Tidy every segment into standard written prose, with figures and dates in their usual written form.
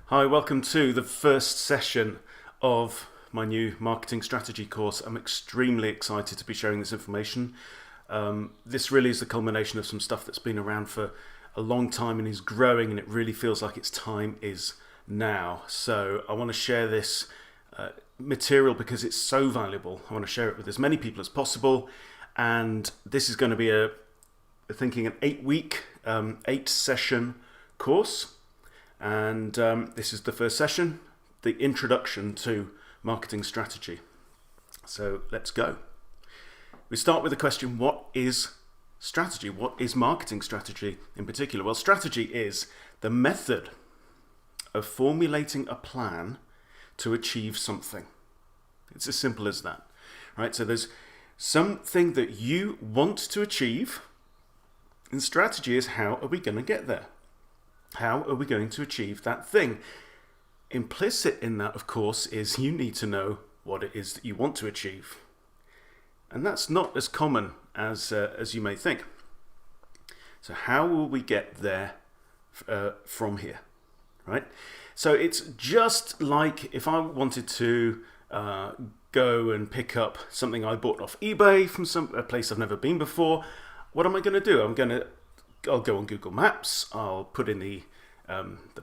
Hi, welcome to the first session of my new marketing strategy course. I'm extremely excited to be sharing this information. This really is the culmination of some stuff that's been around for a long time and is growing, and it really feels like its time is now. So I want to share this material because it's so valuable. I want to share it with as many people as possible, and this is going to be an 8-week, 8-session course. And this is the first session, the introduction to marketing strategy. So let's go. We start with the question, what is strategy? What is marketing strategy in particular? Well, strategy is the method of formulating a plan to achieve something. It's as simple as that, right? So there's something that you want to achieve, and strategy is how are we going to get there? How are we going to achieve that thing? Implicit in that, of course, is you need to know what it is that you want to achieve. And that's not as common as you may think. So how will we get there from here, right? So it's just like if I wanted to go and pick up something I bought off eBay from a place I've never been before. What am I going to do? I'll go on Google Maps, I'll put in the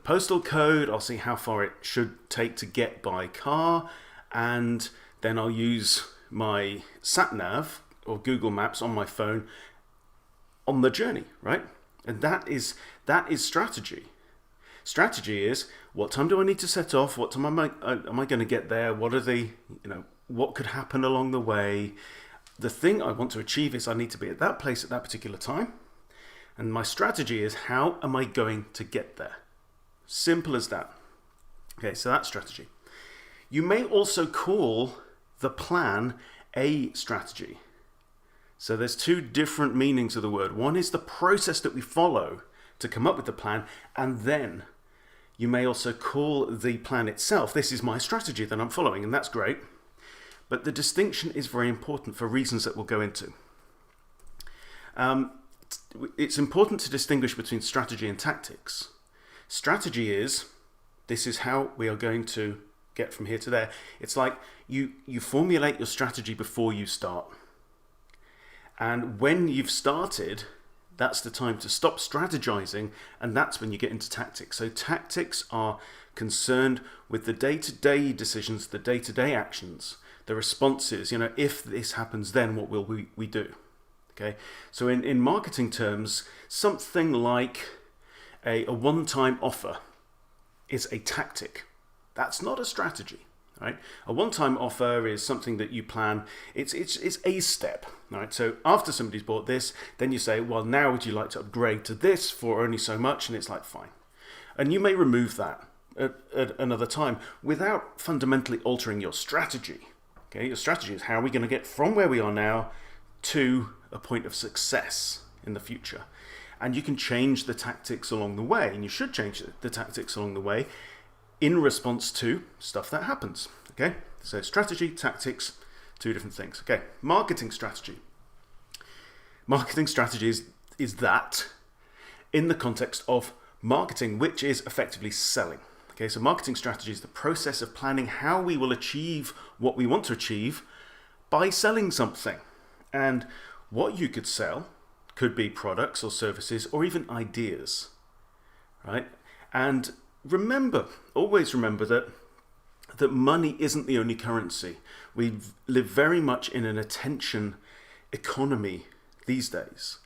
postal code, I'll see how far it should take to get by car, and then I'll use my sat-nav or Google Maps on my phone on the journey, right? And that is strategy. Strategy is, what time do I need to set off? What time am I going to get there? What are what could happen along the way? The thing I want to achieve is I need to be at that place at that particular time. And my strategy is, how am I going to get there? Simple as that. Okay, so that's strategy. You may also call the plan a strategy. So there's two different meanings of the word. One is the process that we follow to come up with the plan, and then you may also call the plan itself, this is my strategy that I'm following, and that's great. But the distinction is very important for reasons that we'll go into. It's important to distinguish between strategy and tactics. Strategy is, this is how we are going to get from here to there. It's like you formulate your strategy before you start. And when you've started, that's the time to stop strategizing, and that's when you get into tactics. So tactics are concerned with the day-to-day decisions, the day-to-day actions, the responses. If this happens, then what will we do? Okay, so in marketing terms, something like a one-time offer is a tactic. That's not a strategy, right? A one-time offer is something that you plan. It's a step, right? So after somebody's bought this, then you say, well, now would you like to upgrade to this for only so much? And it's like, fine. And you may remove that at another time without fundamentally altering your strategy. Okay, your strategy is, how are we going to get from where we are now to a point of success in the future? And you can change the tactics along the way, and you should change the tactics along the way in response to stuff that happens. Okay, so strategy, tactics, two different things. Okay, marketing strategy. Marketing strategy is that in the context of marketing, which is effectively selling. Okay, so marketing strategy is the process of planning how we will achieve what we want to achieve by selling something. And what you could sell could be products or services or even ideas, right? And always remember that money isn't the only currency. We live very much in an attention economy these days.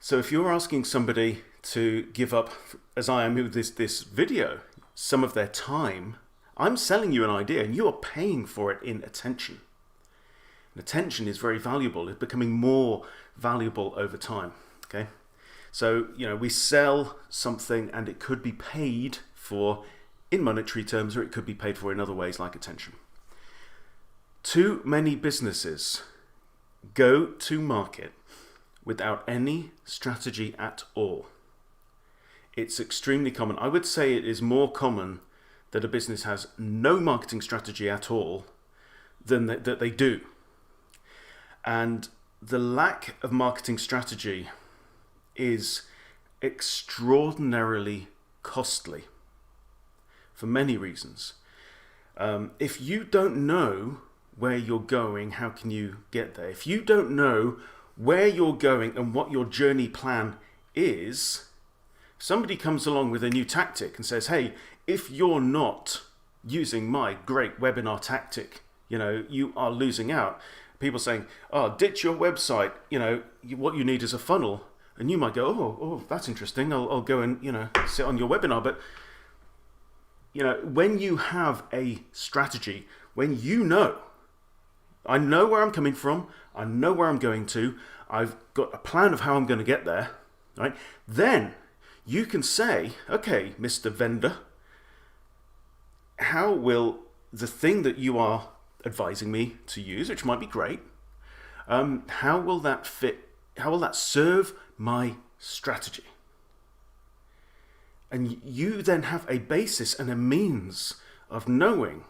So if you're asking somebody to give up, as I am with this video, some of their time, I'm selling you an idea and you are paying for it in attention. And attention is very valuable. It's becoming more valuable over time. Okay, so we sell something and it could be paid for in monetary terms, or it could be paid for in other ways like attention. Too many businesses go to market without any strategy at all. It's extremely common. I would say it is more common that a business has no marketing strategy at all than that they do. And the lack of marketing strategy is extraordinarily costly for many reasons. If you don't know where you're going, how can you get there? If you don't know where you're going and what your journey plan is, if somebody comes along with a new tactic and says, hey, if you're not using my great webinar tactic, you are losing out. People saying, oh, ditch your website, what you need is a funnel. And you might go, oh, that's interesting. I'll go and, sit on your webinar. But, when you have a strategy, when I know where I'm coming from, I know where I'm going to, I've got a plan of how I'm going to get there, right? Then you can say, okay, Mr. Vendor, how will the thing that you are advising me to use, which might be great, how will that fit? How will that serve my strategy? And you then have a basis and a means of knowing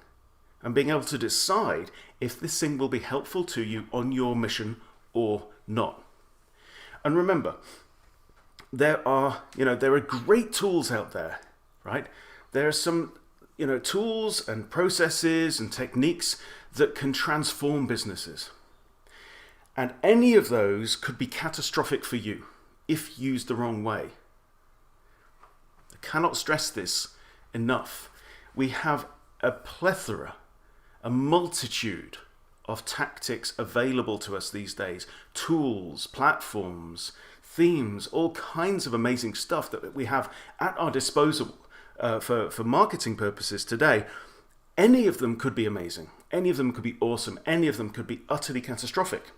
and being able to decide if this thing will be helpful to you on your mission or not. And remember, there are great tools out there, right? There are some, tools and processes and techniques that can transform businesses. And any of those could be catastrophic for you if used the wrong way. I cannot stress this enough. We have a plethora, a multitude of tactics available to us these days. Tools, platforms, themes, all kinds of amazing stuff that we have at our disposal for marketing purposes today. Any of them could be amazing. Any of them could be awesome. Any of them could be utterly catastrophic.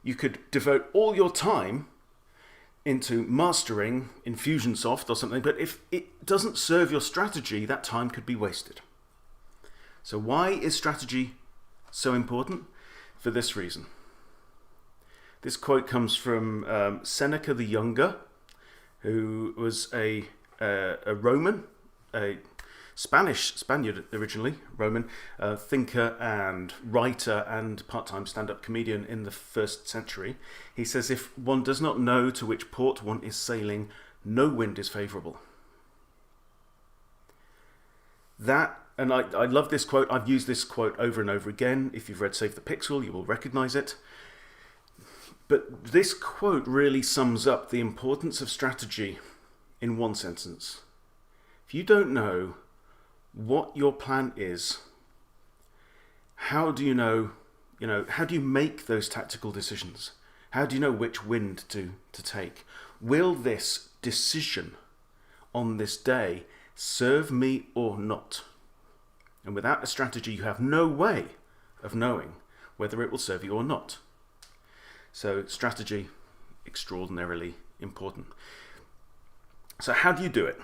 You could devote all your time into mastering Infusionsoft or something, but if it doesn't serve your strategy, that time could be wasted. So why is strategy so important? For this reason. This quote comes from Seneca the Younger, who was a Roman, a Spaniard originally, Roman, thinker and writer and part-time stand-up comedian in the 1st century. He says, if one does not know to which port one is sailing, no wind is favourable. And I love this quote. I've used this quote over and over again. If you've read Save the Pixel, you will recognise it. But this quote really sums up the importance of strategy in one sentence. If you don't know what your plan is, how do you know, how do you make those tactical decisions? How do you know which wind to take? Will this decision on this day serve me or not? And without a strategy, you have no way of knowing whether it will serve you or not. So strategy, extraordinarily important. So how do you do it?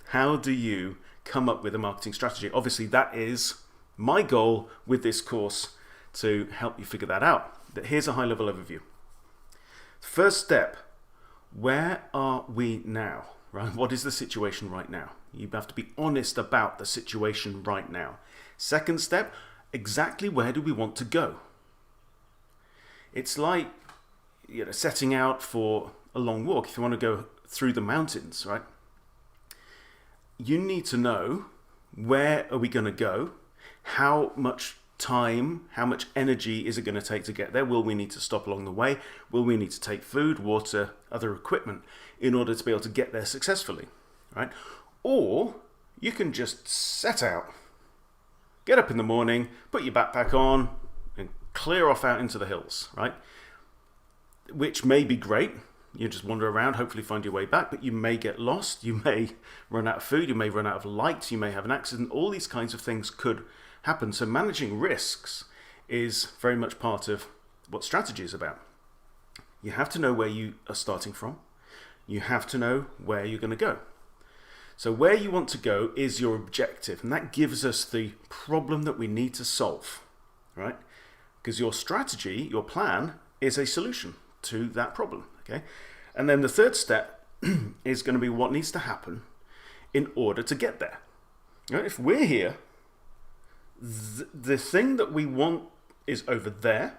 How do you come up with a marketing strategy? Obviously, that is my goal with this course, to help you figure that out. But here's a high-level overview. First step, where are we now? Right? What is the situation right now? You have to be honest about the situation right now. Second step, exactly where do we want to go? It's like setting out for a long walk. If you want to go through the mountains, right? You need to know, where are we going to go? How much time, how much energy is it going to take to get there? Will we need to stop along the way? Will we need to take food, water, other equipment in order to be able to get there successfully, right? Or you can just set out, get up in the morning, put your backpack on, and clear off out into the hills, right? Which may be great. You just wander around, hopefully find your way back, but you may get lost, you may run out of food, you may run out of light, you may have an accident. All these kinds of things could happen. So managing risks is very much part of what strategy is about. You have to know where you are starting from. You have to know where you're going to go. So where you want to go is your objective, and that gives us the problem that we need to solve, right? Because your strategy, your plan, is a solution to that problem. Okay, and then the third step is going to be what needs to happen in order to get there. Right? If we're here, the thing that we want is over there.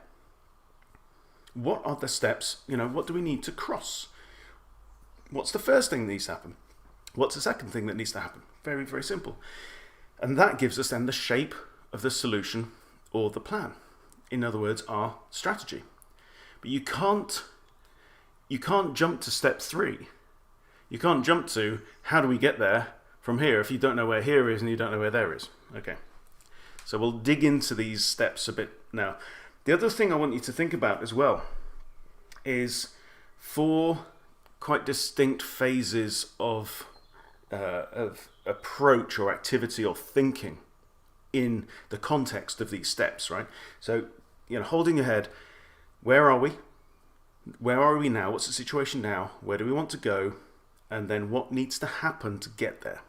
What are the steps? What do we need to cross? What's the first thing that needs to happen? What's the second thing that needs to happen? Very, very simple. And that gives us then the shape of the solution or the plan. In other words, our strategy. But you can't jump to step 3. You can't jump to how do we get there from here if you don't know where here is and you don't know where there is. Okay. So we'll dig into these steps a bit now. The other thing I want you to think about as well is 4 quite distinct phases of approach or activity or thinking in the context of these steps, right? So, holding your head, where are we? Where are we now? What's the situation now? Where do we want to go? And then what needs to happen to get there?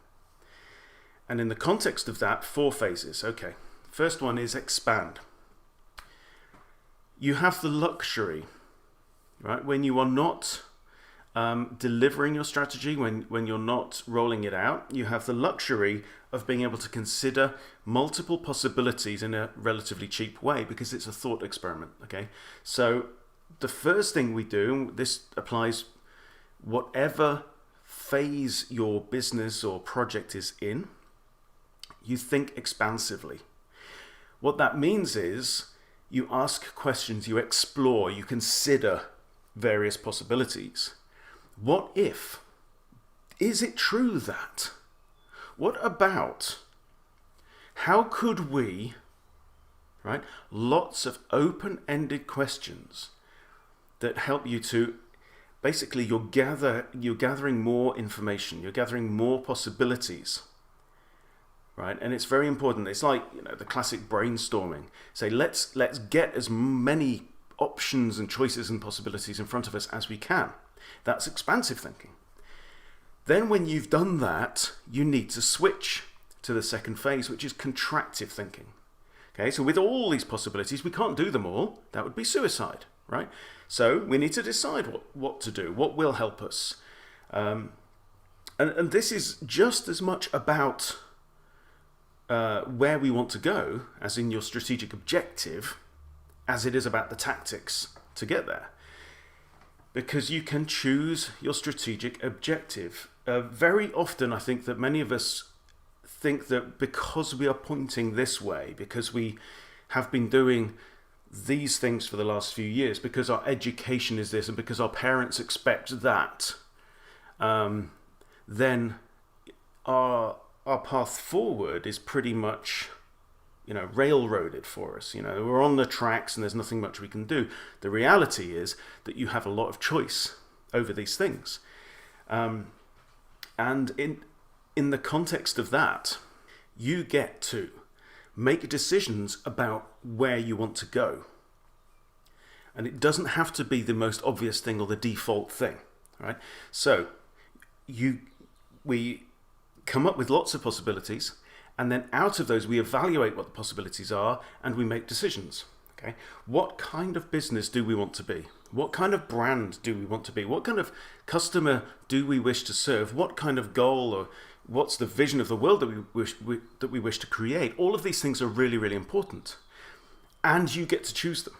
And in the context of that, 4 phases. Okay. First one is expand. You have the luxury, right? When you are not delivering your strategy, when you're not rolling it out, you have the luxury of being able to consider multiple possibilities in a relatively cheap way because it's a thought experiment, okay? So the first thing we do, this applies whatever phase your business or project is in, you think expansively. What that means is you ask questions, you explore, you consider various possibilities. What if? Is it true that? What about? How could we, right? Lots of open-ended questions that help you to, basically you're gathering more information, you're gathering more possibilities, right? And it's very important. It's like, the classic brainstorming. Say, let's get as many options and choices and possibilities in front of us as we can. That's expansive thinking. Then when you've done that, you need to switch to the second phase, which is contractive thinking. Okay, so with all these possibilities, we can't do them all. That would be suicide, right? So we need to decide what to do, what will help us. And this is just as much about where we want to go, as in your strategic objective, as it is about the tactics to get there. Because you can choose your strategic objective. Very often, I think that many of us think that because we are pointing this way, because we have been doing these things for the last few years, because our education is this, and because our parents expect that, then our path forward is pretty much, railroaded for us. We're on the tracks and there's nothing much we can do. The reality is that you have a lot of choice over these things. And in the context of that, you get to make decisions about where you want to go. And it doesn't have to be the most obvious thing or the default thing, right? So we come up with lots of possibilities, and then out of those we evaluate what the possibilities are and we make decisions. Okay, what kind of business do we want to be? What kind of brand do we want to be? What kind of customer do we wish to serve? What kind of goal, or what's the vision of the world that we wish to create? All of these things are really, really important, and you get to choose them.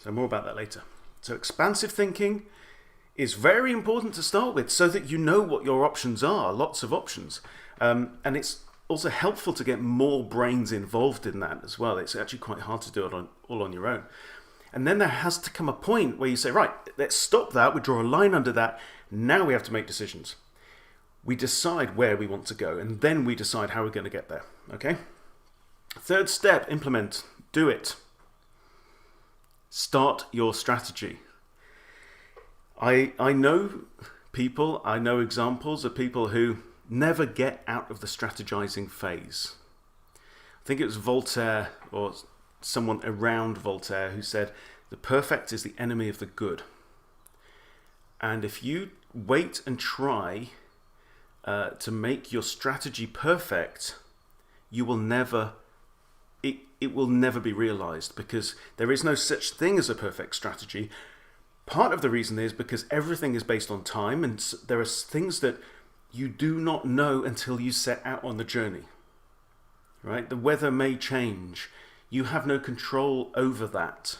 So more about that later. So expansive thinking is very important to start with, so that you know what your options are. Lots of options, and it's also helpful to get more brains involved in that as well. It's actually quite hard to do it all on your own. And then there has to come a point where you say, right, let's stop that. We draw a line under that. Now we have to make decisions. We decide where we want to go, and then we decide how we're going to get there. Okay? Third step, implement. Do it. Start your strategy. I know people, I know examples of people who never get out of the strategizing phase. I think it was Voltaire, or someone around Voltaire, who said, the perfect is the enemy of the good. And if you wait and try to make your strategy perfect, you will never, it will never be realized, because there is no such thing as a perfect strategy. Part of the reason is because everything is based on time, and there are things that you do not know until you set out on the journey, right? The weather may change. You have no control over that.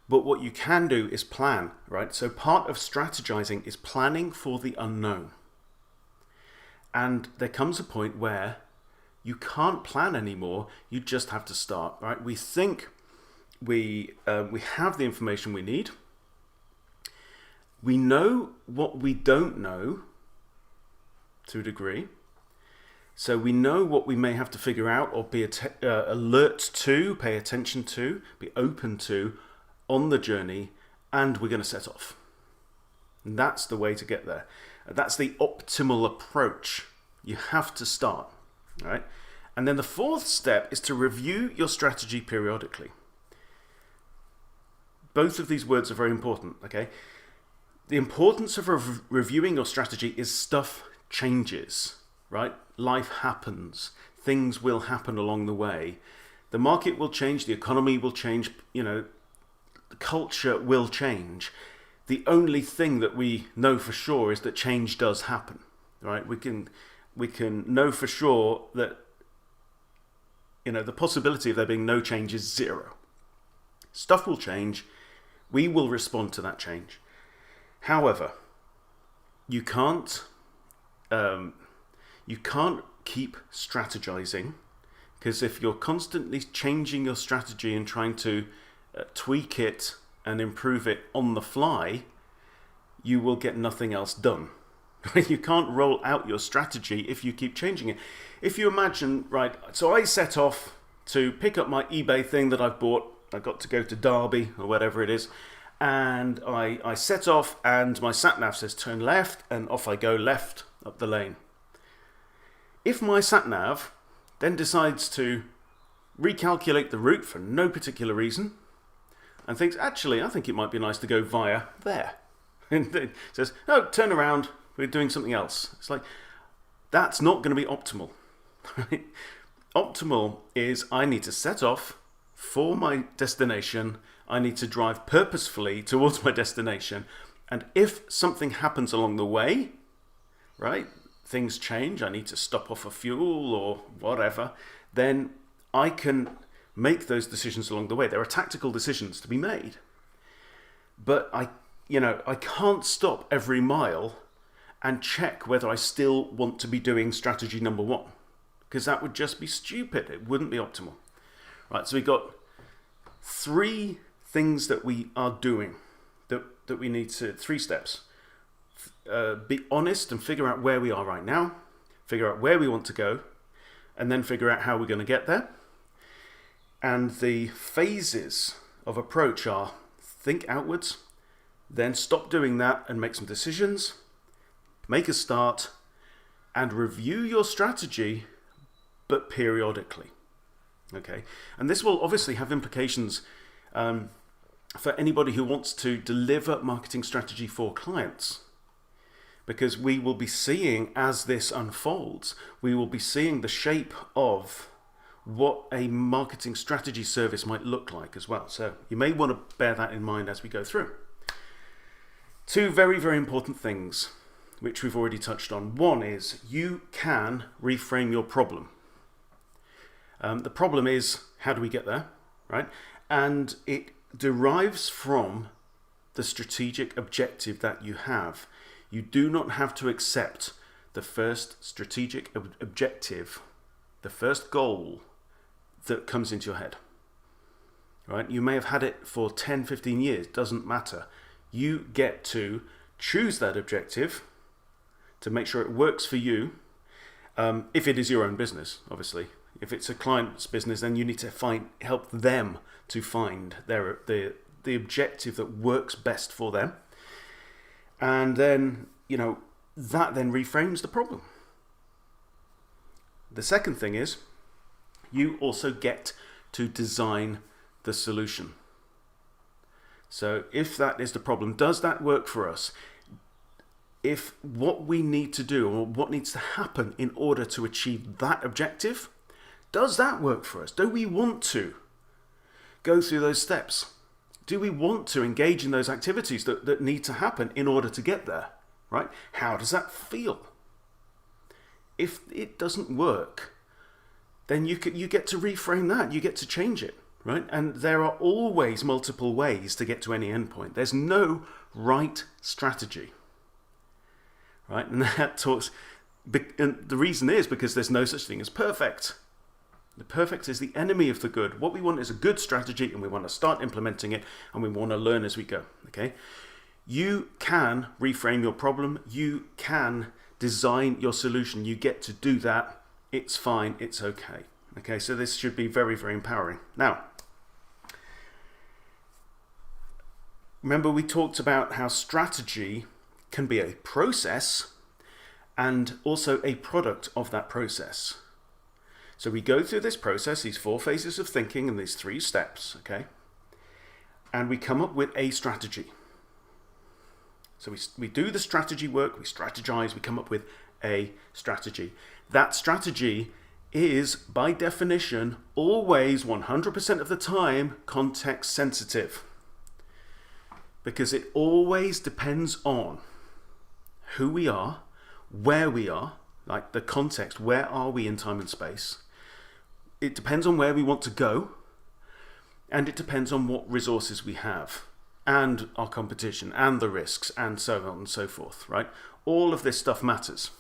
But what you can do is plan, right? So part of strategizing is planning for the unknown. And there comes a point where you can't plan anymore. You just have to start, right? We think we have the information we need. We know what we don't know to a degree. So we know what we may have to figure out or be alert to, pay attention to, be open to on the journey, and we're going to set off. And that's the way to get there. That's the optimal approach. You have to start, right? And then the fourth step is to review your strategy periodically. Both of these words are very important, okay? The importance of reviewing your strategy is stuff changes, right? Life happens. Things will happen along the way. The market will change. The economy will change. The culture will change. The only thing that we know for sure is that change does happen, right? We can know for sure that, the possibility of there being no change is zero. Stuff will change. We will respond to that change. However, you can't keep strategizing, because if you're constantly changing your strategy and trying to tweak it and improve it on the fly, you will get nothing else done. You can't roll out your strategy if you keep changing it. If you imagine, right, so I set off to pick up my eBay thing that I've bought. I got to go to Derby or whatever it is. And I set off and my sat-nav says turn left, and off I go left up the lane. If my sat-nav then decides to recalculate the route for no particular reason and thinks, actually, I think it might be nice to go via there. And it says, no, turn around, we're doing something else. It's like, that's not going to be optimal. Right? Optimal is I need to set off for my destination. I need to drive purposefully towards my destination. And if something happens along the way, right, things change, I need to stop off for fuel or whatever, then I can make those decisions along the way. There are tactical decisions to be made. But I can't stop every mile and check whether I still want to be doing strategy number one, because that would just be stupid. It wouldn't be optimal. Right, so we've got 3 things that we are doing that we need to, 3 steps. Be honest and figure out where we are right now, figure out where we want to go, and then figure out how we're going to get there. And the phases of approach are think outwards, then stop doing that and make some decisions, make a start, and review your strategy, but periodically. Okay, and this will obviously have implications for anybody who wants to deliver marketing strategy for clients, because we will be seeing, as this unfolds, we will be seeing the shape of what a marketing strategy service might look like as well. So you may want to bear that in mind as we go through. 2 very, very important things which we've already touched on. One is you can reframe your problem. The problem is, how do we get there, right? And it derives from the strategic objective that you have. You do not have to accept the first strategic objective, the first goal that comes into your head, right? You may have had it for 10, 15 years, doesn't matter. You get to choose that objective to make sure it works for you. If it is your own business, obviously. If it's a client's business, then you need to help them to find the objective that works best for them. And then, that then reframes the problem. The second thing is, you also get to design the solution. So if that is the problem, does that work for us? If what we need to do or what needs to happen in order to achieve that objective, does that work for us? Do we want to go through those steps? Do we want to engage in those activities that need to happen in order to get there, right? How does that feel? If it doesn't work, then you get to reframe that. You get to change it, right? And there are always multiple ways to get to any endpoint. There's no right strategy, right? And that And the reason is because there's no such thing as perfect. The perfect is the enemy of the good. What we want is a good strategy, and we want to start implementing it, and we want to learn as we go. Okay? You can reframe your problem. You can design your solution. You get to do that. It's fine. It's okay. Okay? So this should be very, very empowering. Now, remember we talked about how strategy can be a process and also a product of that process. So we go through this process, these 4 phases of thinking and these 3 steps, okay? And we come up with a strategy. So we do the strategy work, we strategize, we come up with a strategy. That strategy is, by definition, always 100% of the time context sensitive. Because it always depends on who we are, where we are, like the context, where are we in time and space. It depends on where we want to go, and it depends on what resources we have, and our competition, and the risks, and so on and so forth, right? All of this stuff matters.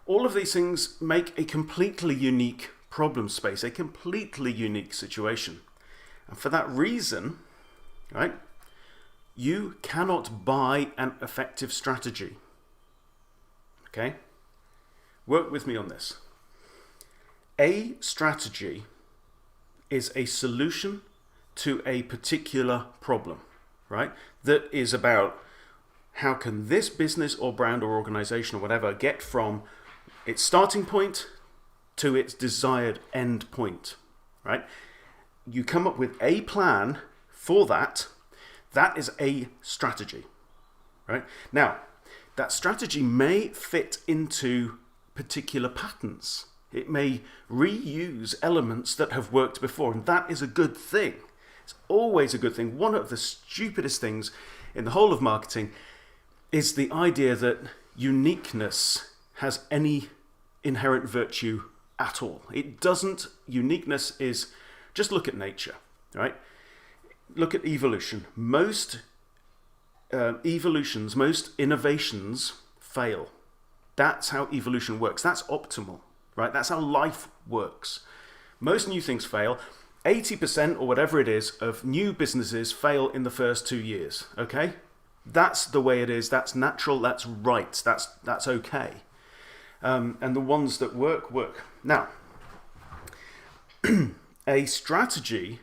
All of these things make a completely unique problem space, a completely unique situation. And for that reason, right, you cannot buy an effective strategy. Okay? Work with me on this. A strategy is a solution to a particular problem, right? That is about how can this business or brand or organization or whatever get from its starting point to its desired end point, right? You come up with a plan for that. That is a strategy, right? Now, that strategy may fit into particular patterns. It may reuse elements that have worked before, and that is a good thing. It's always a good thing. One of the stupidest things in the whole of marketing is the idea that uniqueness has any inherent virtue at all. It doesn't. Uniqueness is, just look at nature, right? Look at evolution. Most most innovations fail. That's how evolution works. That's optimal, right? That's how life works. Most new things fail. 80% or whatever it is of new businesses fail in the first 2 years, okay? That's the way it is. That's natural. That's right. That's okay. And the ones that work. Now, a strategy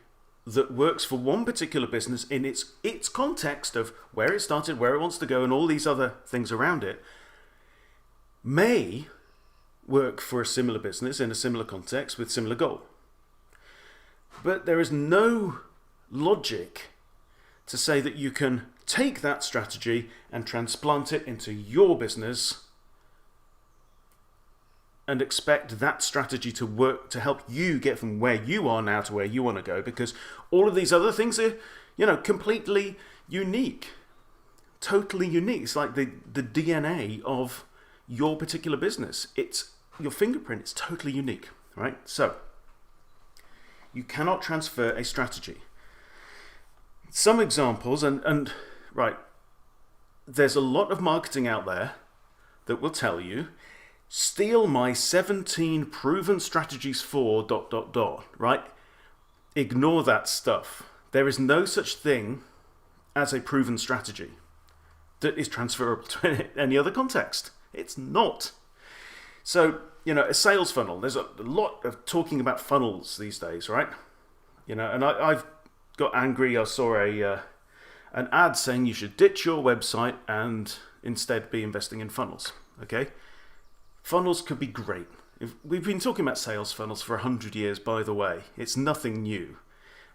that works for one particular business in its context of where it started, where it wants to go, and all these other things around it, may work for a similar business in a similar context with similar goal. But there is no logic to say that you can take that strategy and transplant it into your business and expect that strategy to work to help you get from where you are now to where you want to go, because all of these other things are, completely unique, totally unique. It's like the DNA of your particular business. It's your fingerprint. It's totally unique, right? So you cannot transfer a strategy. Some examples, and right, there's a lot of marketing out there that will tell you, steal my 17 proven strategies for ... right? Ignore that stuff. There is no such thing as a proven strategy that is transferable to any other context. It's not. So, a sales funnel, there's a lot of talking about funnels these days, right? And I've got angry. I saw an ad saying you should ditch your website and instead be investing in funnels, okay? Funnels could be great. We've been talking about sales funnels for 100 years, by the way. It's nothing new.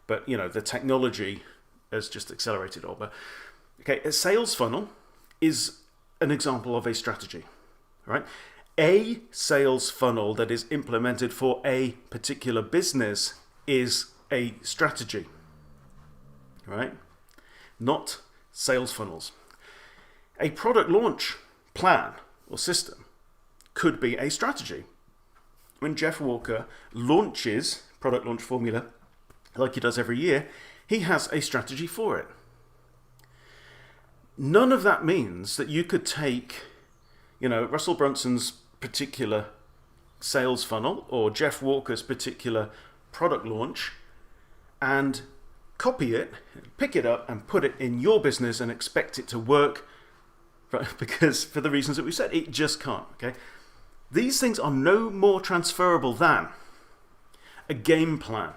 But, the technology has just accelerated all. But, okay, a sales funnel is an example of a strategy, right? A sales funnel that is implemented for a particular business is a strategy, right? Not sales funnels. A product launch plan or system could be a strategy. When Jeff Walker launches product launch formula, like he does every year, he has a strategy for it. None of that means that you could take, Russell Brunson's particular sales funnel or Jeff Walker's particular product launch and copy it, pick it up and put it in your business and expect it to work, right? Because for the reasons that we said, it just can't. Okay, these things are no more transferable than a game plan,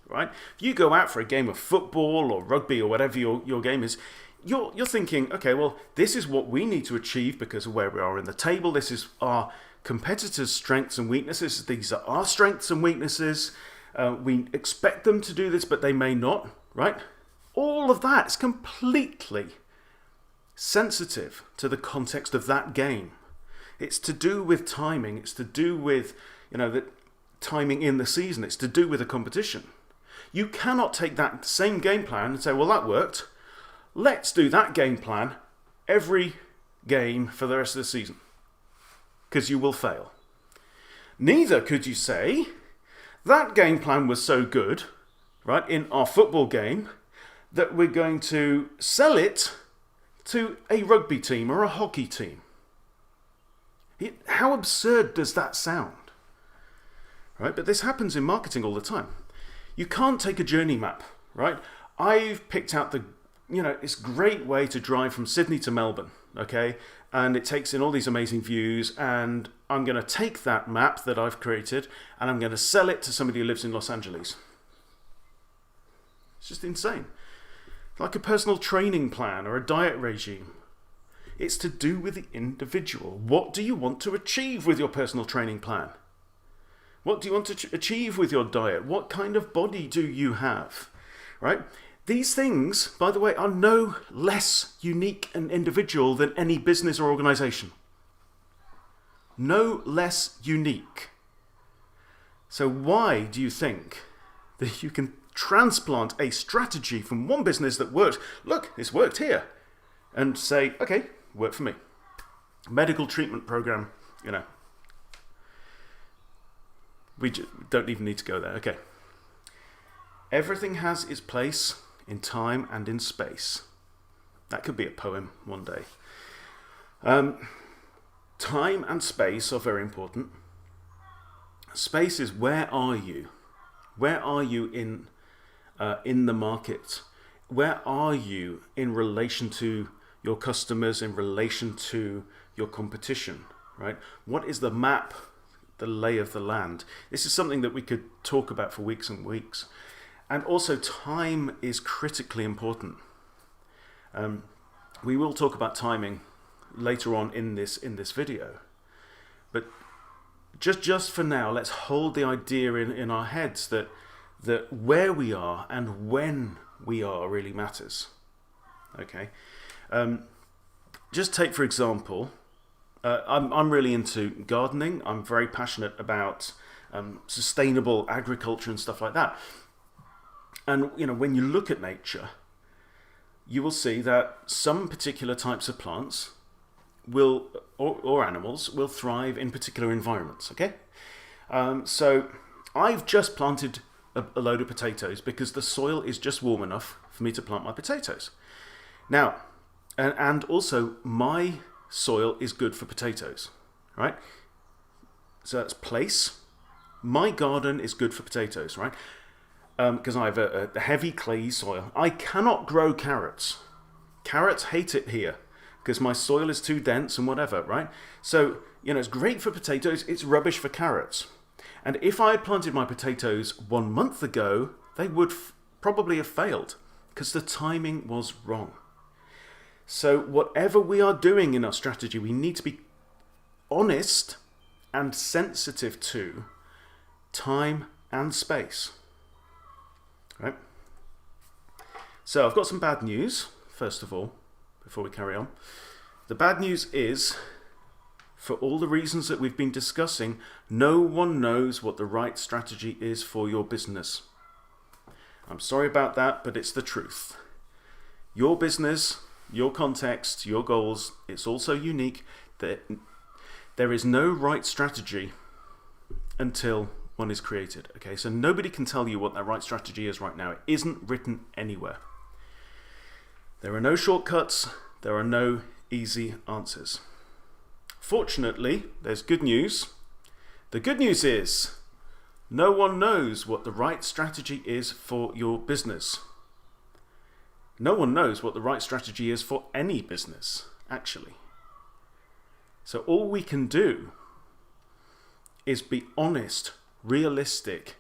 right? If you go out for a game of football or rugby or whatever your game is, you're thinking, okay, well, this is what we need to achieve because of where we are in the table. This is our competitors' strengths and weaknesses. These are our strengths and weaknesses. We expect them to do this, but they may not, right? All of that is completely sensitive to the context of that game. It's to do with timing. It's to do with, the timing in the season. It's to do with a competition. You cannot take that same game plan and say, well, that worked. Let's do that game plan every game for the rest of the season. Because you will fail. Neither could you say, that game plan was so good, right, in our football game, that we're going to sell it to a rugby team or a hockey team. How absurd does that sound? Right? But this happens in marketing all the time. You can't take a journey map, right? I've picked out this great way to drive from Sydney to Melbourne, okay? And it takes in all these amazing views, and I'm going to take that map that I've created and I'm going to sell it to somebody who lives in Los Angeles. It's just insane. Like a personal training plan or a diet regime. It's to do with the individual. What do you want to achieve with your personal training plan? What do you want to achieve with your diet? What kind of body do you have? Right? These things, by the way, are no less unique and individual than any business or organization. No less unique. So why do you think that you can transplant a strategy from one business that works? Look, it's worked here. And say, okay, work for me. Medical treatment program, We don't even need to go there. Okay. Everything has its place in time and in space. That could be a poem one day. Time and space are very important. Space is where are you? Where are you in the market? Where are you in relation to your customers, in relation to your competition, right? What is the map, the lay of the land? This is something that we could talk about for weeks and weeks. And also time is critically important. We will talk about timing later on in this video. But just for now, let's hold the idea in our heads that where we are and when we are really matters. Okay? Just take, for example, I'm really into gardening. I'm very passionate about sustainable agriculture and stuff like that. And when you look at nature, you will see that some particular types of plants will, or animals, will thrive in particular environments. Okay, so I've just planted a load of potatoes because the soil is just warm enough for me to plant my potatoes. Now, and also my soil is good for potatoes, right? So that's place. My garden is good for potatoes, right? Because I have a heavy clayey soil. I cannot grow carrots. Carrots hate it here because my soil is too dense and whatever, right? So, it's great for potatoes, it's rubbish for carrots. And if I had planted my potatoes 1 month ago, they would probably have failed because the timing was wrong. So whatever we are doing in our strategy, we need to be honest and sensitive to time and space. Right? So I've got some bad news, first of all, before we carry on. The bad news is, for all the reasons that we've been discussing, no one knows what the right strategy is for your business. I'm sorry about that, but it's the truth. Your business, your context, your goals, it's also unique. There is no right strategy until one is created. Okay, so nobody can tell you what that right strategy is right now. It isn't written anywhere. There are no shortcuts. There are no easy answers. Fortunately, there's good news. The good news is no one knows what the right strategy is for your business. No one knows what the right strategy is for any business, actually. So all we can do is be honest, realistic,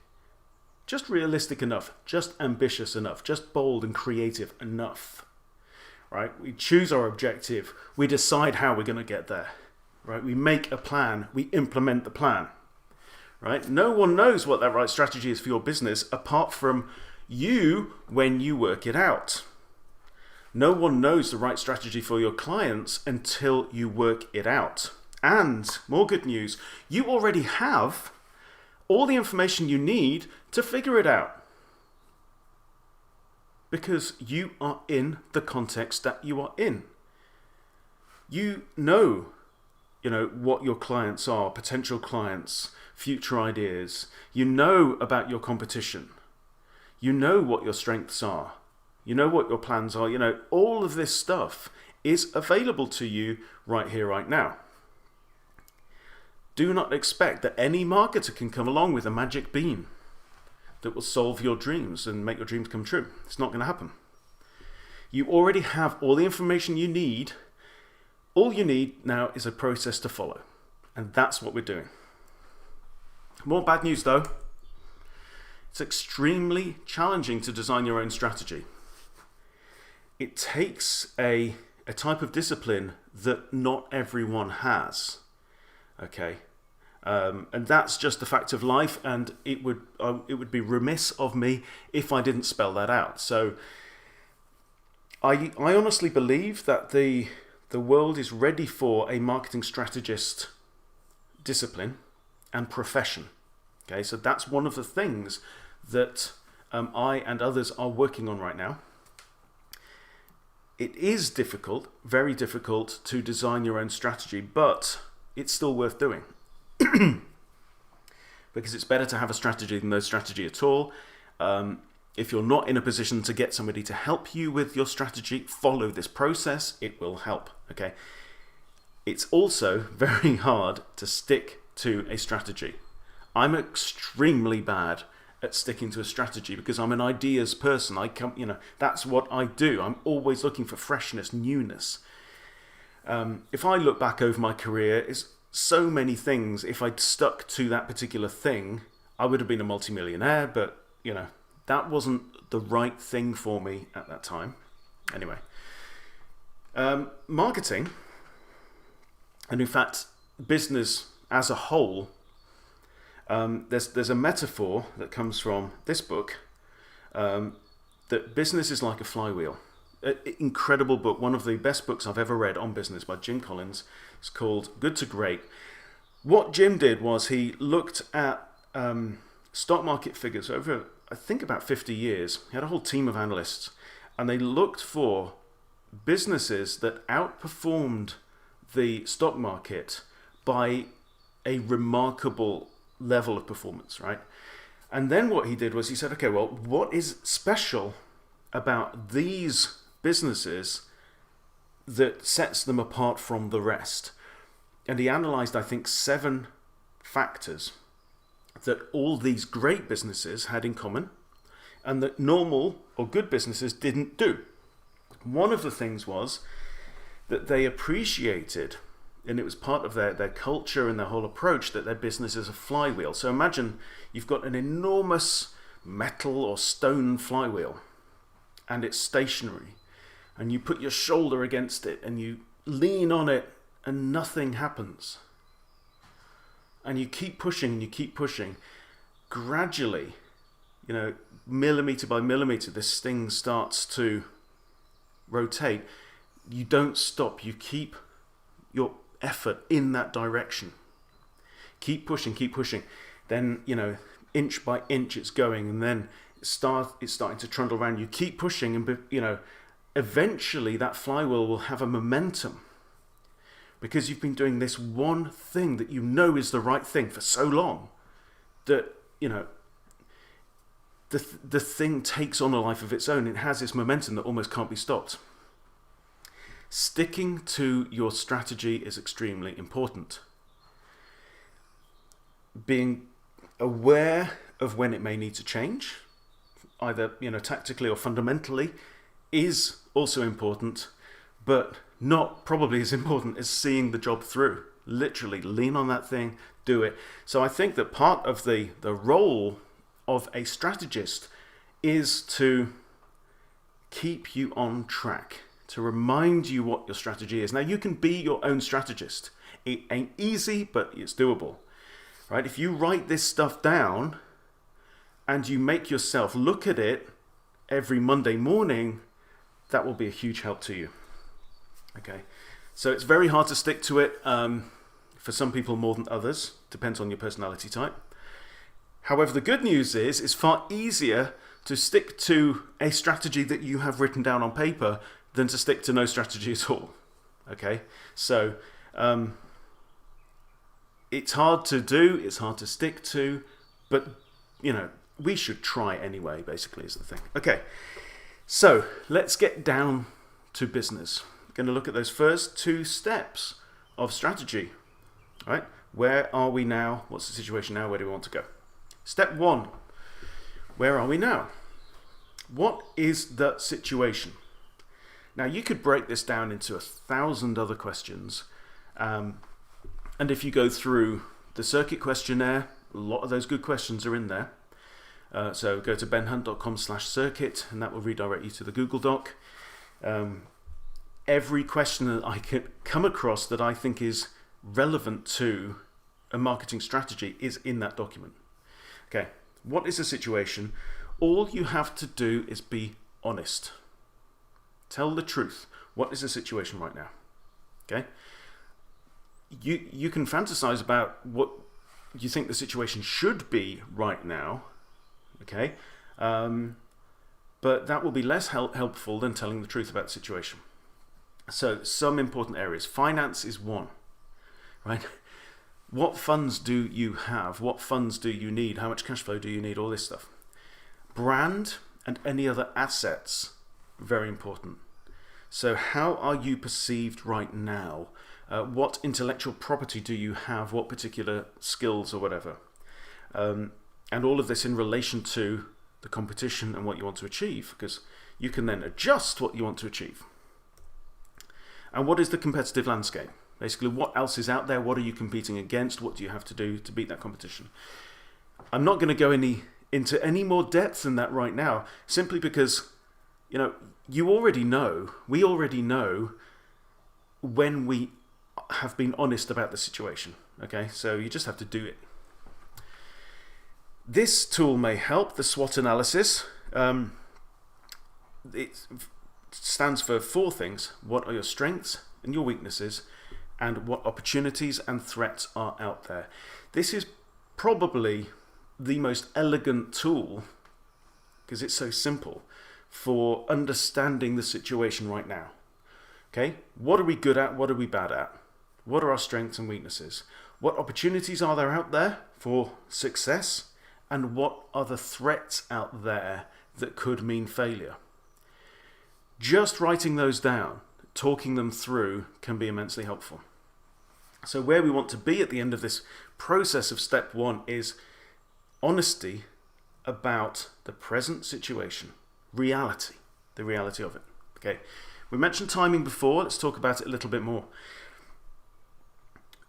just realistic enough, just ambitious enough, just bold and creative enough, right? We choose our objective, we decide how we're going to get there, right? We make a plan, we implement the plan, right? No one knows what that right strategy is for your business apart from you when you work it out. No one knows the right strategy for your clients until you work it out. And more good news, you already have all the information you need to figure it out. Because you are in the context that you are in. You know what your clients are, potential clients, future ideas. You know about your competition. You know what your strengths are. You know what your plans are. All of this stuff is available to you right here, right now. Do not expect that any marketer can come along with a magic bean that will solve your dreams and make your dreams come true. It's not going to happen. You already have all the information you need. All you need now is a process to follow. And that's what we're doing. More bad news though. It's extremely challenging to design your own strategy. It takes a type of discipline that not everyone has. Okay, and that's just the fact of life, and it would be remiss of me if I didn't spell that out. So I honestly believe that the world is ready for a marketing strategist discipline and profession. Okay, so that's one of the things that I and others are working on right now. It is difficult, very difficult, to design your own strategy, but it's still worth doing. Because it's better to have a strategy than no strategy at all. If you're not in a position to get somebody to help you with your strategy, follow this process. It will help. Okay. It's also very hard to stick to a strategy. I'm extremely bad at sticking to a strategy because I'm an ideas person. That's what I do. I'm always looking for freshness, newness. If I look back over my career, it's so many things. If I'd stuck to that particular thing, I would have been a multimillionaire, but that wasn't the right thing for me at that time. Anyway, marketing, and in fact, business as a whole, there's a metaphor that comes from this book, that business is like a flywheel. Incredible book, one of the best books I've ever read on business by Jim Collins. It's called Good to Great. What Jim did was he looked at stock market figures over, I think, about 50 years. He had a whole team of analysts, and they looked for businesses that outperformed the stock market by a remarkable level of performance, right? And then what he did was he said, okay, well, what is special about these businesses that sets them apart from the rest? And he analyzed, I think, 7 factors that all these great businesses had in common and that normal or good businesses didn't do. One of the things was that they appreciated, and it was part of their culture and their whole approach, that their business is a flywheel. So imagine you've got an enormous metal or stone flywheel and it's stationary, and you put your shoulder against it and you lean on it and nothing happens. And you keep pushing and you keep pushing. Gradually, millimeter by millimeter, this thing starts to rotate. You don't stop. You keep your effort in that direction. Keep pushing, keep pushing. Then, inch by inch it's going, and then it's starting to trundle around. You keep pushing, and eventually that flywheel will have a momentum, because you've been doing this one thing that is the right thing for so long that the thing takes on a life of its own. It has this momentum that almost can't be stopped. Sticking to your strategy is extremely important. Being aware of when it may need to change, either tactically or fundamentally, is also important, but not probably as important as seeing the job through. Literally lean on that thing, do it. So I think that part of the role of a strategist is to keep you on track, to remind you what your strategy is. Now, you can be your own strategist. It ain't easy, but it's doable, right? If you write this stuff down and you make yourself look at it every Monday morning, that will be a huge help to you. Okay, so it's very hard to stick to it for some people more than others. Depends on your personality type. However, the good news is it's far easier to stick to a strategy that you have written down on paper than to stick to no strategy at all. Okay, so it's hard to do, it's hard to stick to, but we should try anyway, basically, is the thing. Okay, so let's get down to business. We're going to look at those first 2 steps of strategy. All right, where are we now? What's the situation now? Where do we want to go? Step 1, where are we now? What is the situation? Now, you could break this down into 1,000 other questions. And if you go through the circuit questionnaire, a lot of those good questions are in there. So go to benhunt.com/circuit, and that will redirect you to the Google Doc. Every question that I can come across that I think is relevant to a marketing strategy is in that document. Okay, what is the situation? All you have to do is be honest. Tell the truth. What is the situation right now? Okay? You can fantasize about what you think the situation should be right now. Okay? But that will be less helpful than telling the truth about the situation. So, some important areas. Finance is one. Right? What funds do you have? What funds do you need? How much cash flow do you need? All this stuff. Brand and any other assets, very important. So how are you perceived right now? What intellectual property do you have? What particular skills or whatever? And all of this in relation to the competition and what you want to achieve, because you can then adjust what you want to achieve. And what is the competitive landscape? Basically, what else is out there? What are you competing against? What do you have to do to beat that competition? I'm not going to go into any more depth than that right now, simply because, you already know, we already know when we have been honest about the situation. Okay, so you just have to do it. This tool may help, the SWOT analysis. It stands for 4 things. What are your strengths and your weaknesses, and what opportunities and threats are out there? This is probably the most elegant tool, because it's so simple, for understanding the situation right now. Okay, what are we good at? What are we bad at? What are our strengths and weaknesses? What opportunities are there out there for success? And what are the threats out there that could mean failure? Just writing those down, talking them through, can be immensely helpful. So where we want to be at the end of this process of step 1 is honesty about the present situation, reality, the reality of it. Okay, we mentioned timing before. Let's talk about it a little bit more.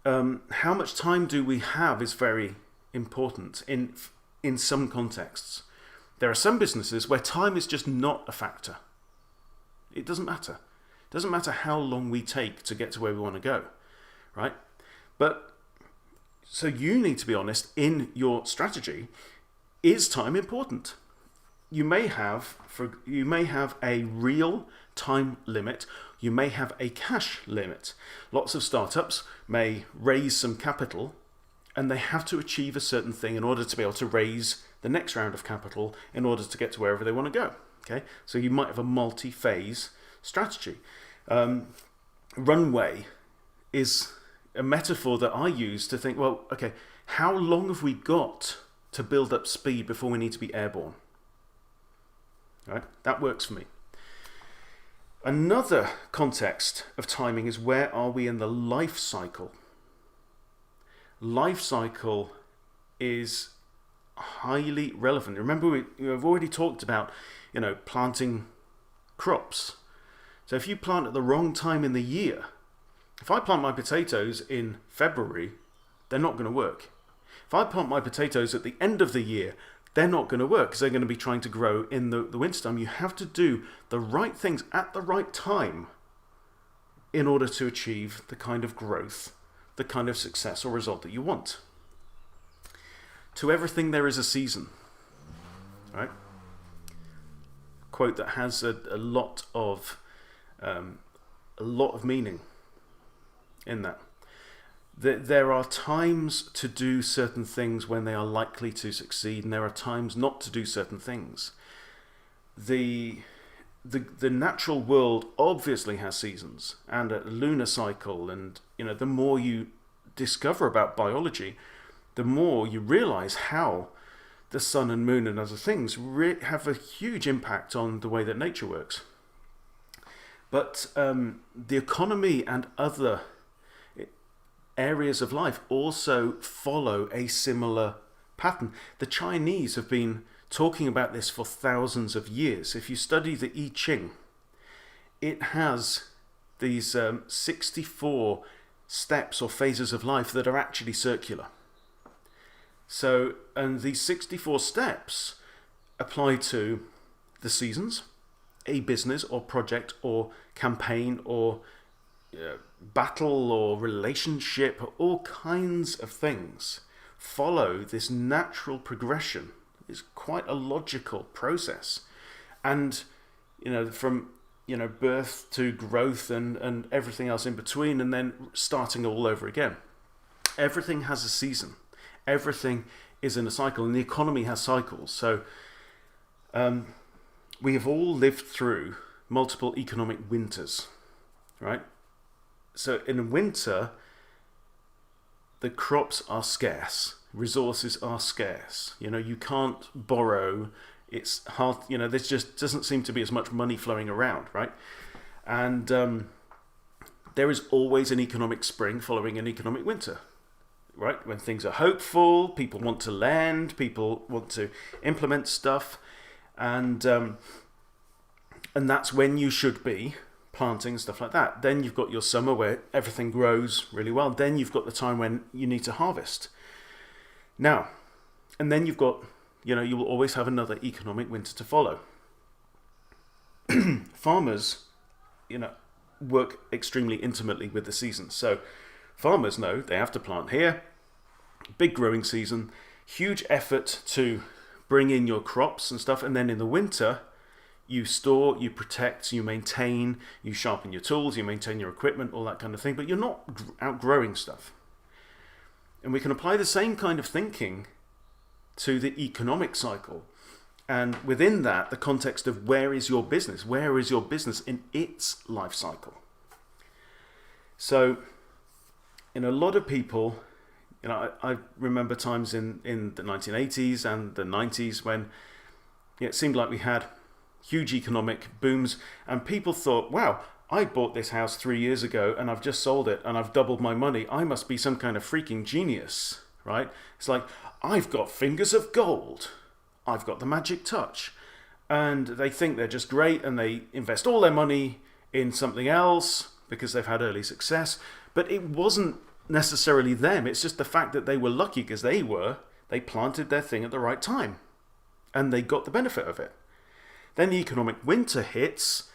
How much time do we have is very important in some contexts. There are some businesses where time is just not a factor. It doesn't matter. It doesn't matter how long we take to get to where we want to go, right? But so you need to be honest in your strategy. Is time important? You may have a real time limit. You may have a cash limit. Lots of startups may raise some capital, and they have to achieve a certain thing in order to be able to raise the next round of capital in order to get to wherever they want to go. Okay, so you might have a multi-phase strategy. Runway is a metaphor that I use to think, well, okay, how long have we got to build up speed before we need to be airborne? Right, that works for me. Another context of timing is, where are we in the life cycle? Life cycle is highly relevant. Remember, we've already talked about, planting crops. So if you plant at the wrong time in the year, if I plant my potatoes in February, they're not going to work. If I plant my potatoes at the end of the year, they're not going to work, because they're going to be trying to grow in the wintertime. You have to do the right things at the right time in order to achieve the kind of growth, the kind of success or result that you want. To everything there is a season, right? Quote that has a lot of meaning in that. There are times to do certain things when they are likely to succeed, and there are times not to do certain things. The natural world obviously has seasons and a lunar cycle, and the more you discover about biology, the more you realize how the sun and moon and other things have a huge impact on the way that nature works. But the economy and other areas of life also follow a similar pattern. The Chinese have been talking about this for thousands of years. If you study the I Ching, it has these 64 steps or phases of life that are actually circular. So, and these 64 steps apply to the seasons, a business or project or campaign or battle or relationship, all kinds of things follow this natural progression. It's quite a logical process. And, from, birth to growth and everything else in between, and then starting all over again. Everything has a season. Everything is in a cycle, and the economy has cycles. So we have all lived through multiple economic winters, right? So in winter, the crops are scarce, resources are scarce. You can't borrow. It's hard. There just doesn't seem to be as much money flowing around, right? And there is always an economic spring following an economic winter, right? When things are hopeful, people want to lend, people want to implement stuff, and that's when you should be planting and stuff like that. Then you've got your summer where everything grows really well. Then you've got the time when you need to harvest. Now, and then you've got, you will always have another economic winter to follow. Farmers, work extremely intimately with the seasons. So farmers know they have to plant here, big growing season, huge effort to bring in your crops and stuff. And then in the winter, you store, you protect, you maintain, you sharpen your tools, you maintain your equipment, all that kind of thing, but you're not outgrowing stuff. And we can apply the same kind of thinking to the economic cycle. And within that, the context of where is your business? Where is your business in its life cycle? So, a lot of people, I remember times in the 1980s and the 90s when it seemed like we had huge economic booms, and people thought, wow, I bought this house 3 years ago and I've just sold it and I've doubled my money. I must be some kind of freaking genius, right? It's like, I've got fingers of gold. I've got the magic touch. And they think they're just great, and they invest all their money in something else because they've had early success. But it wasn't necessarily them. It's just the fact that they were lucky because they planted their thing at the right time and they got the benefit of it. Then the economic winter hits.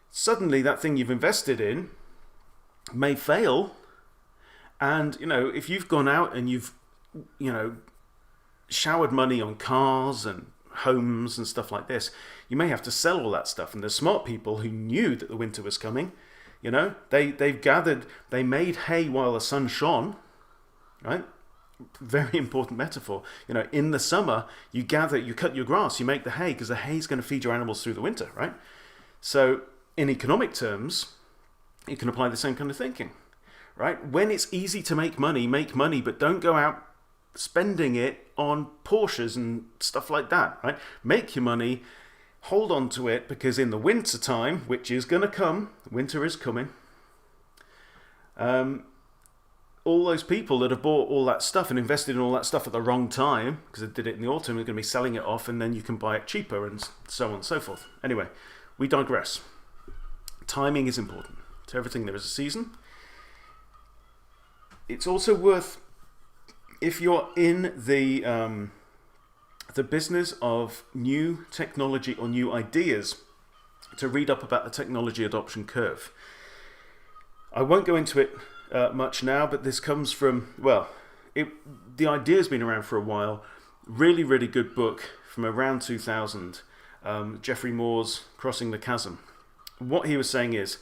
Suddenly that thing you've invested in may fail. And, if you've gone out and you've, showered money on cars and homes and stuff like this, you may have to sell all that stuff. And there's smart people who knew that the winter was coming. They've gathered, they made hay while the sun shone, right? Very important metaphor. In the summer, you cut your grass, you make the hay, because the hay is going to feed your animals through the winter, right? So in economic terms, you can apply the same kind of thinking, right? When it's easy to make money, but don't go out spending it on Porsches and stuff like that, right? Make your money, hold on to it, because in the winter time, which is going to come, winter is coming, all those people that have bought all that stuff and invested in all that stuff at the wrong time, because they did it in the autumn, are going to be selling it off, and then you can buy it cheaper, and so on and so forth. Anyway, we digress. Timing is important. To everything there is a season. It's also worth, if you're in the business of new technology or new ideas, to read up about the technology adoption curve. I won't go into it much now, but this comes from, well, the idea's been around for a while. Really, really good book from around 2000, Geoffrey Moore's Crossing the Chasm. What he was saying is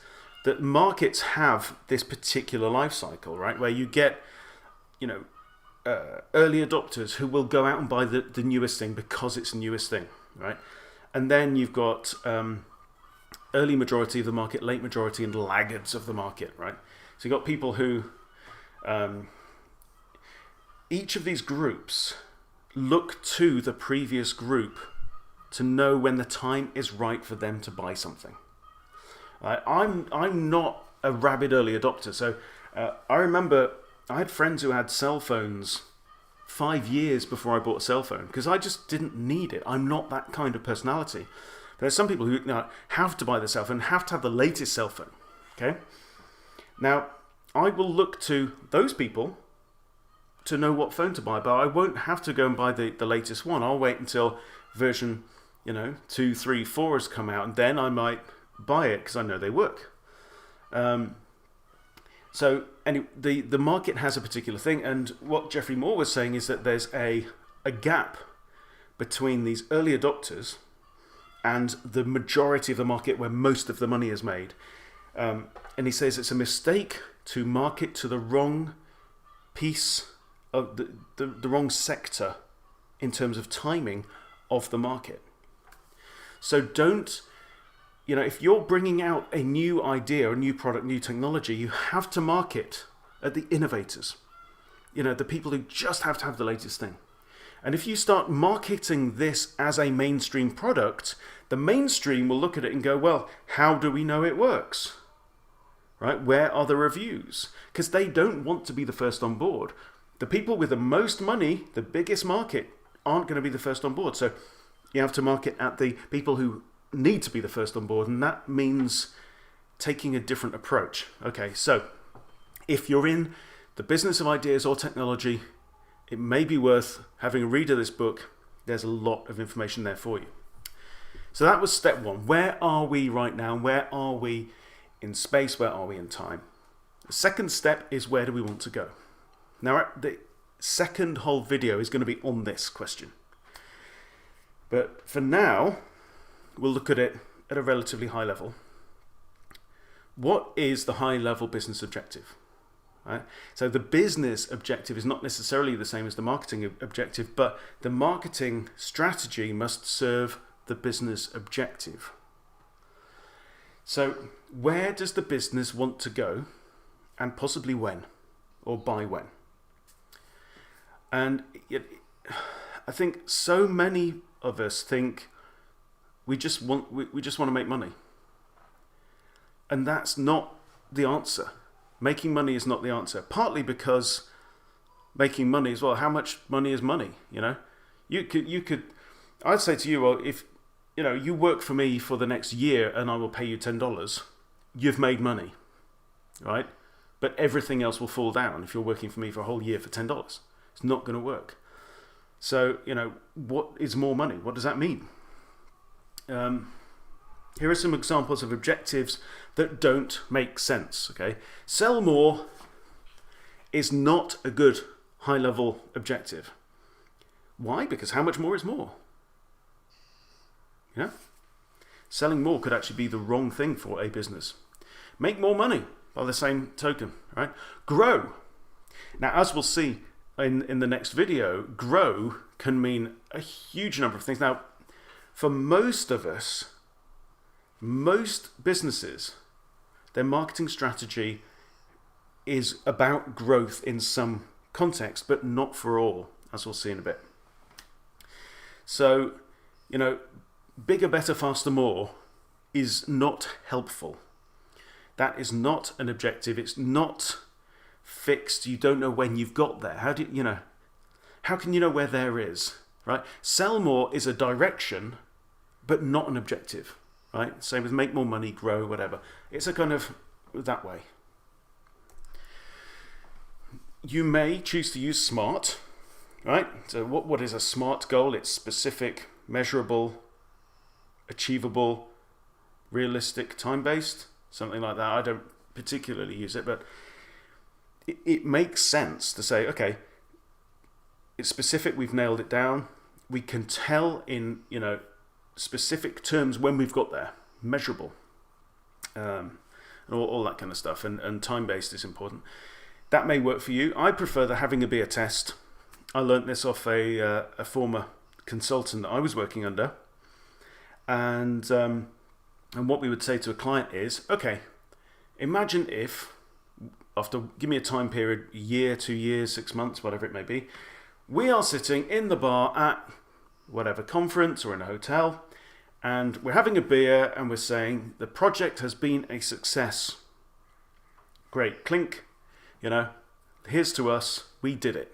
that markets have this particular life cycle, right, where you get, early adopters who will go out and buy the newest thing because it's the newest thing, right? And then you've got early majority of the market, late majority, and laggards of the market, right? So you've got people who, each of these groups look to the previous group to know when the time is right for them to buy something. I'm not a rabid early adopter, so I remember I had friends who had cell phones 5 years before I bought a cell phone, because I just didn't need it. I'm not that kind of personality. There's some people who have to buy the cell phone, have to have the latest cell phone. Okay? Now, I will look to those people to know what phone to buy, but I won't have to go and buy the latest one. I'll wait until version 2, 3, 4 has come out, and then I might buy it because I know they work. So anyway, the market has a particular thing, and what Geoffrey Moore was saying is that there's a gap between these early adopters and the majority of the market where most of the money is made. And he says it's a mistake to market to the wrong piece of the wrong sector in terms of timing of the market. So don't, if you're bringing out a new idea, a new product, new technology, you have to market at the innovators, the people who just have to have the latest thing. And if you start marketing this as a mainstream product, the mainstream will look at it and go, well, how do we know it works? Right? Where are the reviews? Because they don't want to be the first on board. The people with the most money, the biggest market, aren't going to be the first on board. So you have to market at the people who need to be the first on board, and that means taking a different approach. Okay, so if you're in the business of ideas or technology, it may be worth having a read of this book. There's a lot of information there for you. So that was step one. Where are we right now? Where are we in space? Where are we in time? The second step is, where do we want to go? Now, the second whole video is going to be on this question. But for now, we'll look at it at a relatively high level. What is the high level business objective? Right? So the business objective is not necessarily the same as the marketing objective, but the marketing strategy must serve the business objective. So where does the business want to go, and possibly when, or by when? And I think so many of us think we just want to make money, and that's not the answer. Making money is not the answer. Partly because making money as well. How much money is money? You could. I'd say to you, well, if you work for me for the next year and I will pay you $10, you've made money, right? But everything else will fall down if you're working for me for a whole year for $10. It's not going to work. So what is more money? What does that mean? Here are some examples of objectives that don't make sense. Okay, sell more is not a good high-level objective. Why? Because how much more is more? Selling more could actually be the wrong thing for a business. Make more money by the same token, right? Grow. Now, as we'll see in the next video, grow can mean a huge number of things. Now, for most of us, most businesses, their marketing strategy is about growth in some context, but not for all, as we'll see in a bit. So, bigger, better, faster, more is not helpful. That is not an objective. It's not fixed. You don't know when you've got there. How can you know where there is, right? Sell more is a direction, but not an objective, right? Same with make more money, grow, whatever. It's a kind of that way. You may choose to use SMART, right? So what is a SMART goal? It's specific, measurable, achievable, realistic, time-based, something like that. I don't particularly use it, but it makes sense to say, okay, it's specific, we've nailed it down. We can tell in, specific terms when we've got there, measurable, and all that kind of stuff, and time-based is important. That may work for you. I prefer the having a beer test. I learnt this off a former consultant that I was working under. And what we would say to a client is, okay, imagine if, give me a time period, a year, 2 years, 6 months, whatever it may be, we are sitting in the bar at whatever conference or in a hotel, and we're having a beer and we're saying the project has been a success. Great, clink. Here's to us, we did it.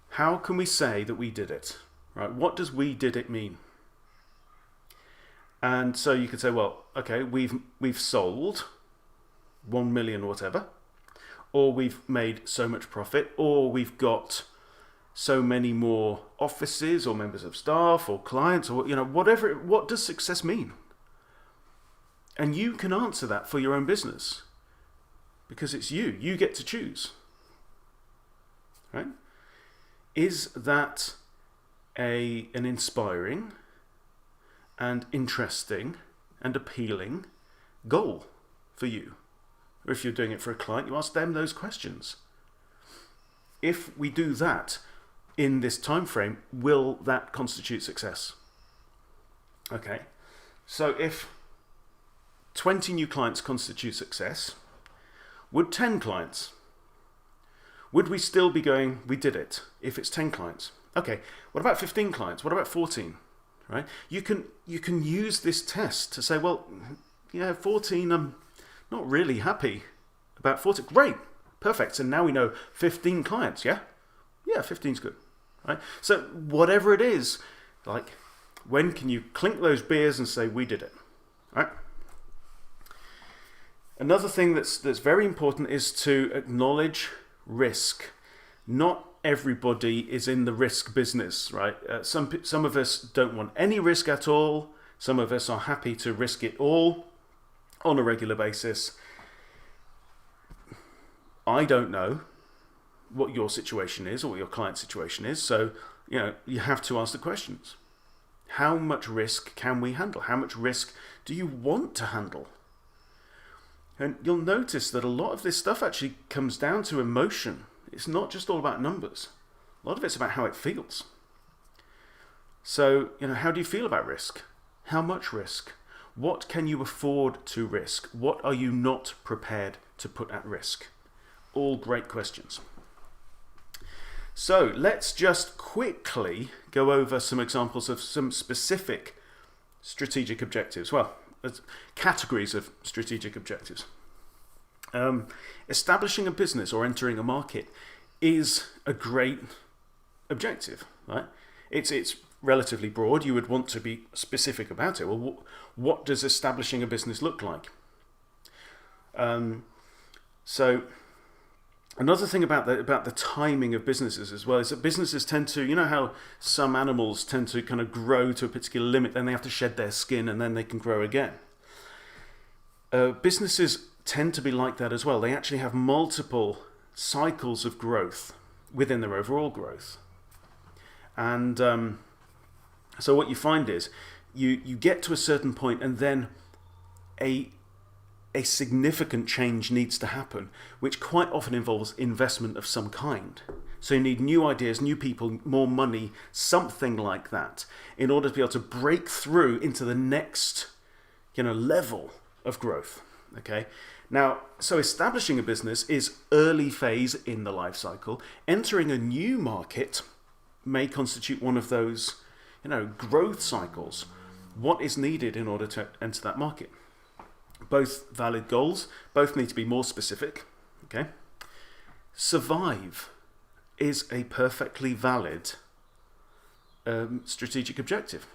How can we say that we did it? Right? What does we did it mean? And so you could say, well, okay, we've sold 1 million or whatever, or we've made so much profit, or we've got so many more offices or members of staff or clients, or whatever. What does success mean? And you can answer that for your own business. Because it's you. You get to choose. Right? Is that an inspiring and interesting and appealing goal for you? Or if you're doing it for a client, you ask them those questions. If we do that in this time frame, will that constitute success? Okay. So if 20 new clients constitute success, would 10 clients? Would we still be going, we did it, if it's 10 clients? Okay, what about 15 clients? What about 14? Right? You can use this test to say, well, 14, I'm not really happy about 14. Great, perfect. So now we know 15 clients, yeah? Yeah, 15's good. Right? So whatever it is, like, when can you clink those beers and say, we did it? Right? Another thing that's very important is to acknowledge risk. Not everybody is in the risk business, right? Some of us don't want any risk at all. Some of us are happy to risk it all on a regular basis. I don't know what your situation is or what your client's situation is, so you have to ask the questions. How much risk can we handle? How much risk do you want to handle? And you'll notice that a lot of this stuff actually comes down to emotion. It's not just all about numbers. A lot of it's about how it feels. So, how do you feel about risk? How much risk? What can you afford to risk? What are you not prepared to put at risk? All great questions. So, let's just quickly go over some examples of some specific strategic objectives. Well, categories of strategic objectives. Establishing a business or entering a market is a great objective, right? It's relatively broad. You would want to be specific about it. Well, what does establishing a business look like? So another thing about the timing of businesses as well is that businesses tend to, how some animals tend to kind of grow to a particular limit, then they have to shed their skin and then they can grow again. Businesses tend to be like that as well. They actually have multiple cycles of growth within their overall growth. And so what you find is you get to a certain point and then a significant change needs to happen, which quite often involves investment of some kind. So you need new ideas, new people, more money, something like that, in order to be able to break through into the next level of growth. Okay. Now, so establishing a business is early phase in the life cycle. Entering a new market may constitute one of those, growth cycles. What is needed in order to enter that market? Both valid goals, both need to be more specific. Okay. Survive is a perfectly valid strategic objective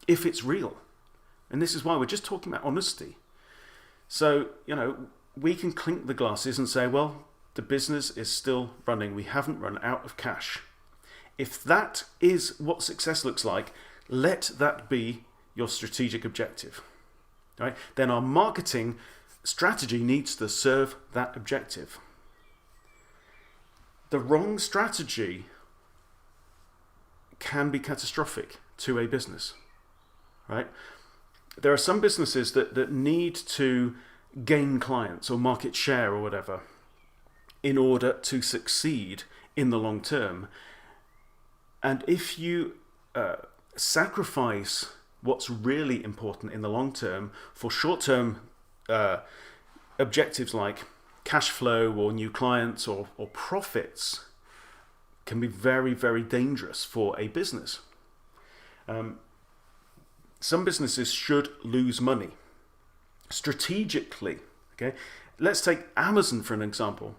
if it's real. And this is why we're just talking about honesty. So, we can clink the glasses and say, well, the business is still running. We haven't run out of cash. If that is what success looks like, let that be your strategic objective. Right? Then our marketing strategy needs to serve that objective. The wrong strategy can be catastrophic to a business. Right? There are some businesses that need to gain clients or market share or whatever in order to succeed in the long term. And if you sacrifice what's really important in the long term for short-term objectives like cash flow or new clients or profits, can be very, very dangerous for a business. Some businesses should lose money strategically. Okay, let's take Amazon for an example.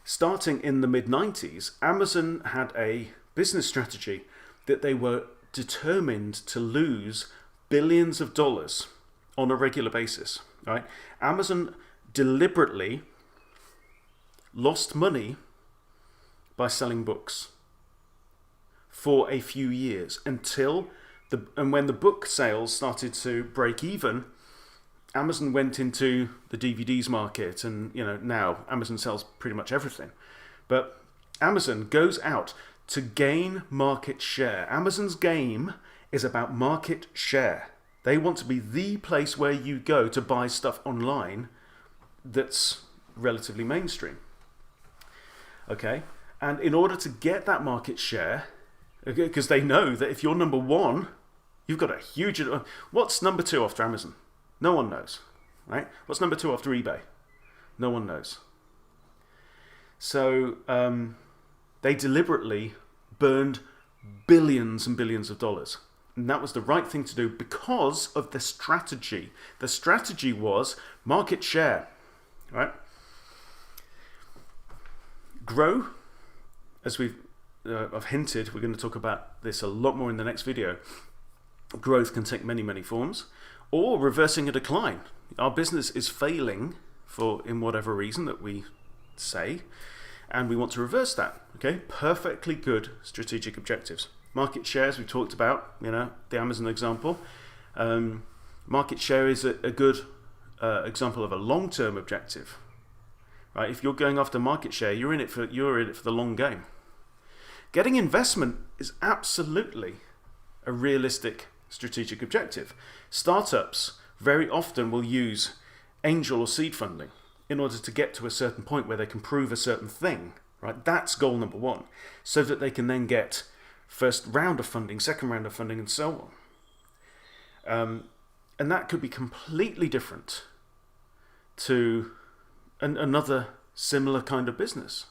Starting in the mid-90s, Amazon had a business strategy that they were determined to lose billions of dollars on a regular basis. Right? Amazon deliberately lost money by selling books for a few years until when the book sales started to break even, Amazon went into the DVDs market, and now Amazon sells pretty much everything. But Amazon goes out to gain market share. Amazon's game is about market share. They want to be the place where you go to buy stuff online that's relatively mainstream. Okay? And in order to get that market share, because they know that if you're number one, you've got a huge... What's number two after Amazon? No one knows, right? What's number two after eBay? No one knows. So they deliberately burned billions and billions of dollars. And that was the right thing to do because of the strategy. The strategy was market share, right? Grow, as I've hinted, we're going to talk about this a lot more in the next video. Growth can take many, many forms, or reversing a decline. Our business is failing in whatever reason that we say, and we want to reverse that. Okay, perfectly good strategic objectives. Market shares we talked about, the Amazon example. Market share is a good example of a long-term objective. Right? If you're going after market share, you're in it for the long game. Getting investment is absolutely a realistic strategic objective. Startups very often will use angel or seed funding in order to get to a certain point where they can prove a certain thing. Right? That's goal number one, so that they can then get first round of funding, second round of funding, and so on. And that could be completely different to another similar kind of business.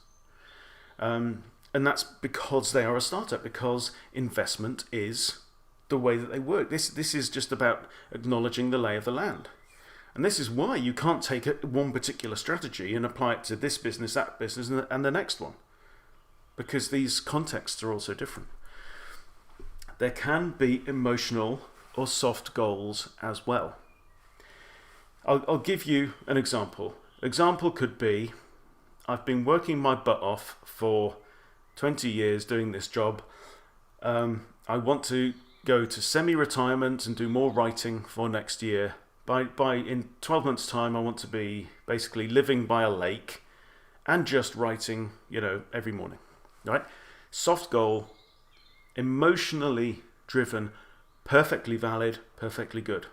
And that's because they are a startup, because investment is the way that they work. This is just about acknowledging the lay of the land. And this is why you can't take one particular strategy and apply it to this business, that business, and the next one. Because these contexts are also different. There can be emotional or soft goals as well. I'll give you an example. Example could be, I've been working my butt off for 20 years doing this job. I want to go to semi-retirement and do more writing for next year. In 12 months' time, I want to be basically living by a lake and just writing, every morning. Right? Soft goal, emotionally driven, perfectly valid, perfectly good.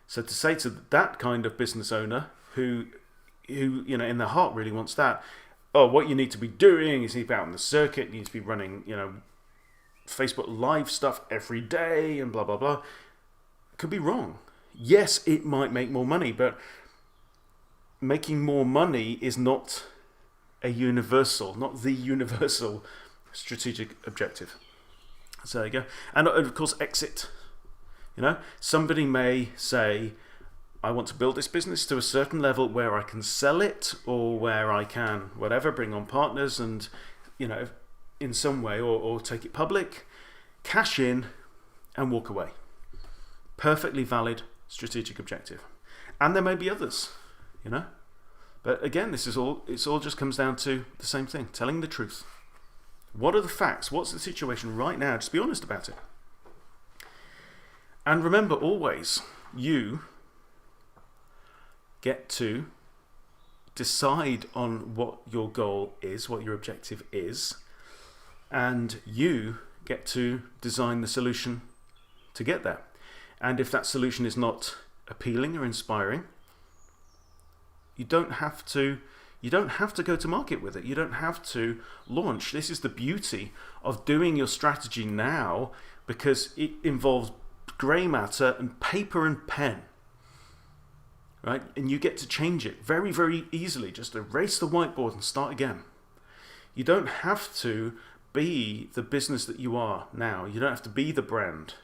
So to say to that kind of business owner who in their heart really wants that, what you need to be doing is you need to be out on the circuit, you need to be running, Facebook Live stuff every day and blah, blah, blah, could be wrong. Yes, it might make more money, but making more money is not the universal strategic objective. So there you go. And of course, exit. Somebody may say, I want to build this business to a certain level where I can sell it, or where I can bring on partners and in some way, or take it public, cash in and walk away. Perfectly valid strategic objective. And there may be others, but again, it all just comes down to the same thing: telling the truth. What are the facts? What's the situation right now? Just be honest about it. And remember, always, you get to decide on what your goal is, what your objective is, and you get to design the solution to get there. And if that solution is not appealing or inspiring, you don't have to go to market with it. You don't have to launch. This is the beauty of doing your strategy now, because it involves grey matter and paper and pen. Right? And you get to change it very, very easily. Just erase the whiteboard and start again. You don't have to be the business that you are now. You don't have to be the brand.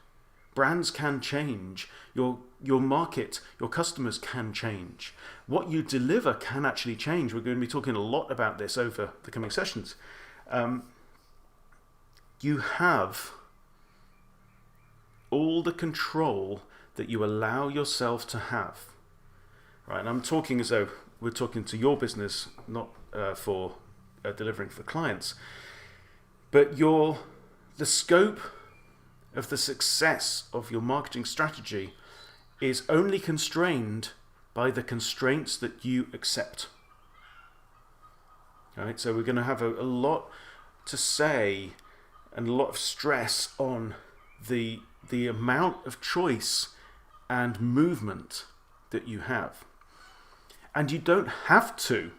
Brands can change. Your market, your customers can change. What you deliver can actually change. We're going to be talking a lot about this over the coming sessions. You have all the control that you allow yourself to have. Right, and I'm talking as though we're talking to your business, not for delivering for clients. But the scope of the success of your marketing strategy is only constrained by the constraints that you accept. All right, so we're going to have a lot to say and a lot of stress on the amount of choice and movement that you have. And you don't have to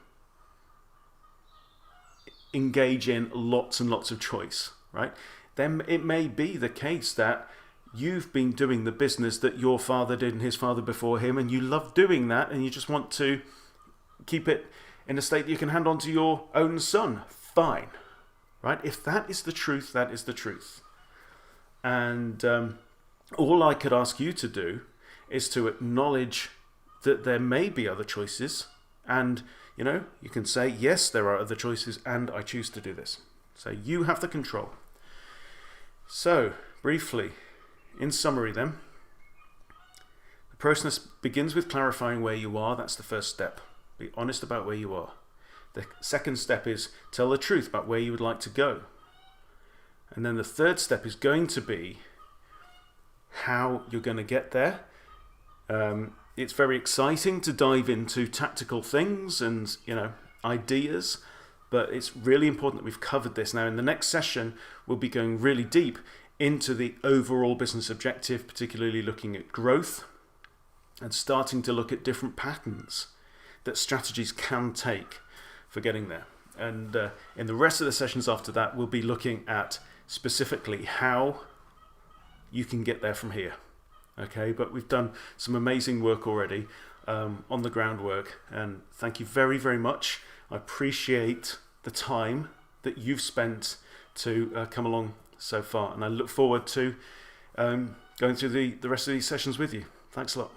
engage in lots and lots of choice, right? Then it may be the case that you've been doing the business that your father did and his father before him, and you love doing that, and you just want to keep it in a state that you can hand on to your own son. Fine, right? If that is the truth, that is the truth. And all I could ask you to do is to acknowledge that there may be other choices, and you can say, yes, there are other choices, and I choose to do this. So you have the control. So briefly, in summary then, the process begins with clarifying where you are. That's the first step. Be honest about where you are. The second step is tell the truth about where you would like to go. And then the third step is going to be how you're going to get there. It's very exciting to dive into tactical things and ideas, but it's really important that we've covered this. Now in the next session, we'll be going really deep into the overall business objective, particularly looking at growth and starting to look at different patterns that strategies can take for getting there. And in the rest of the sessions after that, we'll be looking at specifically how you can get there from here. Okay, but we've done some amazing work already on the groundwork, and thank you very, very much. I appreciate the time that you've spent to come along so far, and I look forward to going through the rest of these sessions with you. Thanks a lot.